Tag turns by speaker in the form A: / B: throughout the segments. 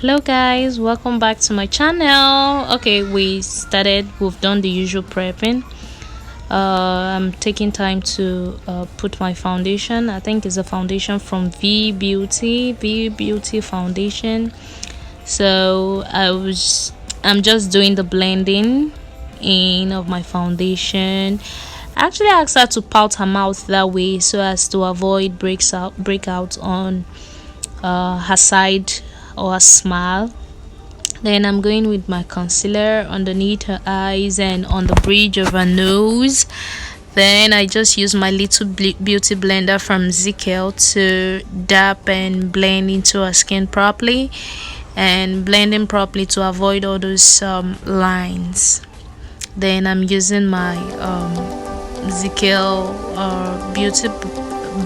A: Hello guys, welcome back to my channel. Okay, we've done the usual prepping. I'm taking time to put my foundation. I think it's a foundation from V Beauty foundation. So I'm just doing the blending in of my foundation. I actually asked her to pout her mouth that way so as to avoid breakouts on her side or a smile. Then I'm going with my concealer underneath her eyes and on the bridge of her nose. Then I just use my little beauty blender from Zickel to dab and blend into her skin properly, and blending properly to avoid all those lines. Then I'm using my Zickel beauty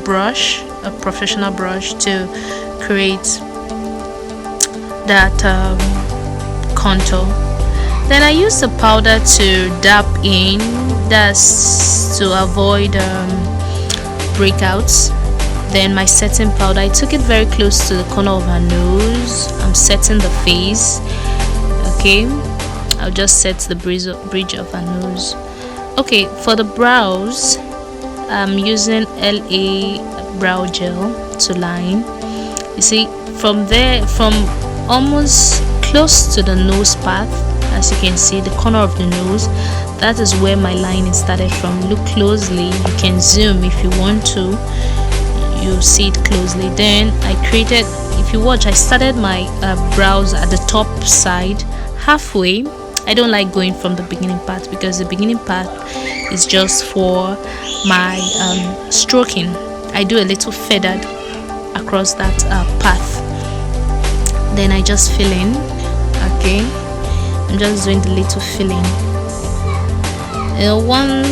A: brush, a professional brush, to create that contour. Then I use the powder to dab in, that's to avoid breakouts. Then my setting powder, I took it very close to the corner of her nose. I'm setting the face. Okay, I'll just set the bridge of her nose. Okay, for the brows, I'm using LA brow gel to line. You see, from almost close to the nose path, as you can see, the corner of the nose, that is where my lining started from. Look closely, you can zoom if you want to, you see it closely. Then I created, if you watch, I started my brows at the top side halfway. I don't like going from the beginning part because the beginning part is just for my stroking. I do a little feathered across that path. Then I just fill in. Okay, I'm just doing the little filling. One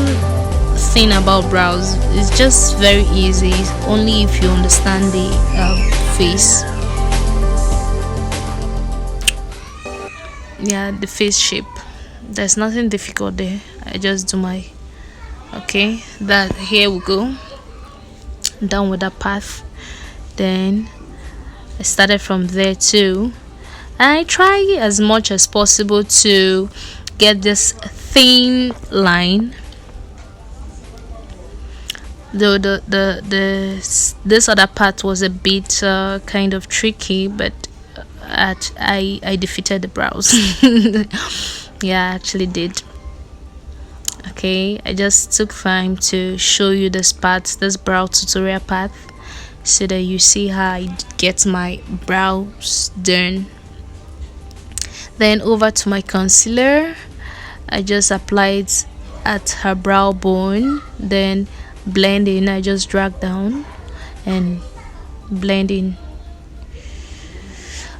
A: thing about brows is just very easy, only if you understand the face. Yeah, the face shape, there's nothing difficult there. I just do my okay, that here we go, done with that path. Then I started from there too. I try as much as possible to get this thin line. Though this other part was a bit kind of tricky, but I defeated the brows. Yeah, I actually did. Okay, I just took time to show you this brow tutorial part, so that you see how I get my brows done. Then over to my concealer, I just apply it at her brow bone, then blend in. I just drag down and blend in.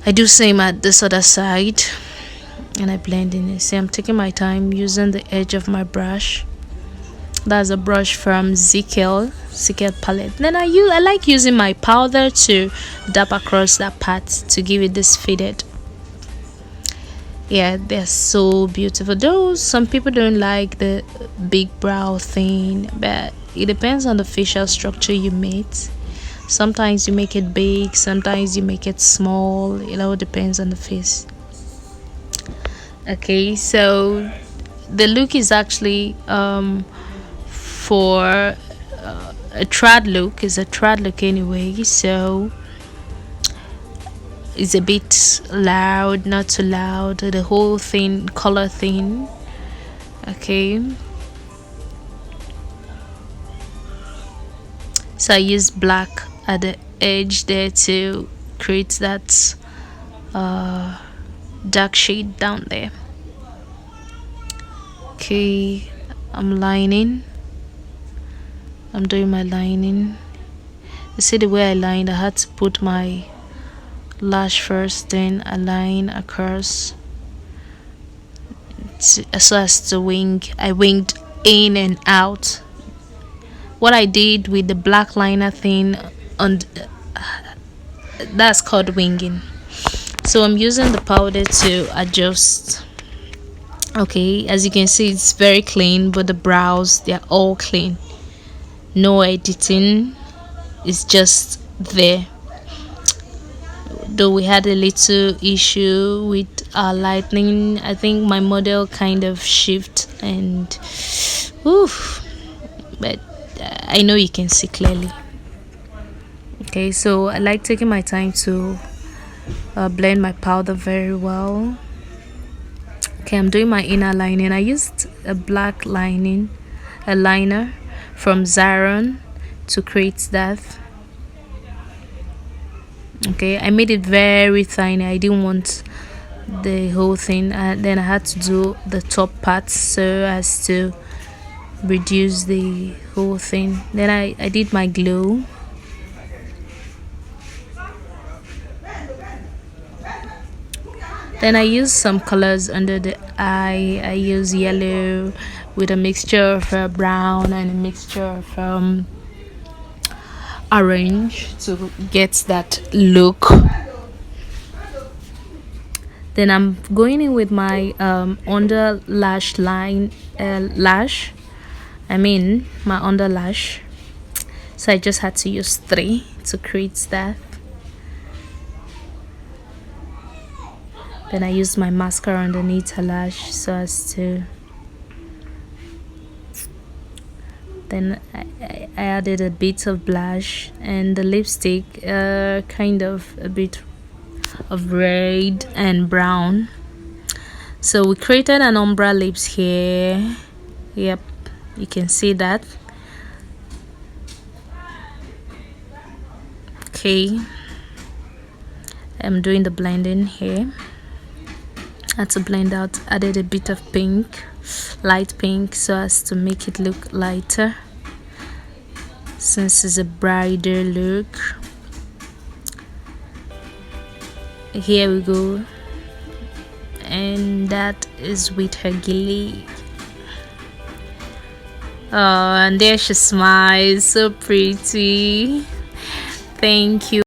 A: I do same at this other side, and I blend in. You see, I'm taking my time using the edge of my brush. That's a brush from Zickel palette. Then I like using my powder to dab across that part to give it this faded. Yeah, they're so beautiful. Though some people don't like the big brow thing, but it depends on the facial structure you make. Sometimes you make it big, sometimes you make it small. It all depends on the face. Okay, so the look is actually for a trad look. Is a trad look anyway, so it's a bit loud, not too loud, the whole thing, color thing. Okay, so I use black at the edge there to create that dark shade down there. Okay, I'm doing my lining. You see the way I lined, I had to put my lash first, then a line across so as to wing. I winged in and out. What I did with the black liner thing on that's called winging. So I'm using the powder to adjust. Okay, as you can see, it's very clean, but the brows, they're all clean, no editing, it's just there. though we had a little issue with our lighting. I think my model kind of shift and oof, but I know you can see clearly. Okay, so I like taking my time to blend my powder very well. Okay, I'm doing my inner lining. I used a black liner from Zaron to create that. Okay, I made it very tiny. I didn't want the whole thing, then I had to do the top part so as to reduce the whole thing. Then I did my glow. Then I use some colors under the eye. I use yellow with a mixture of brown and a mixture of orange to get that look. Then I'm going in with my under lash line lash. I mean my under lash. So I just had to use 3 to create that. Then I used my mascara underneath her lash so as to. Then I added a bit of blush and the lipstick, kind of a bit of red and brown. So we created an ombre lips here. Yep, you can see that. Okay, I'm doing the blending here. I had to blend out, added a bit of pink, light pink, so as to make it look lighter since it's a brighter look. Here we go, and that is with her gilly. Oh, and there she smiles, so pretty. Thank you.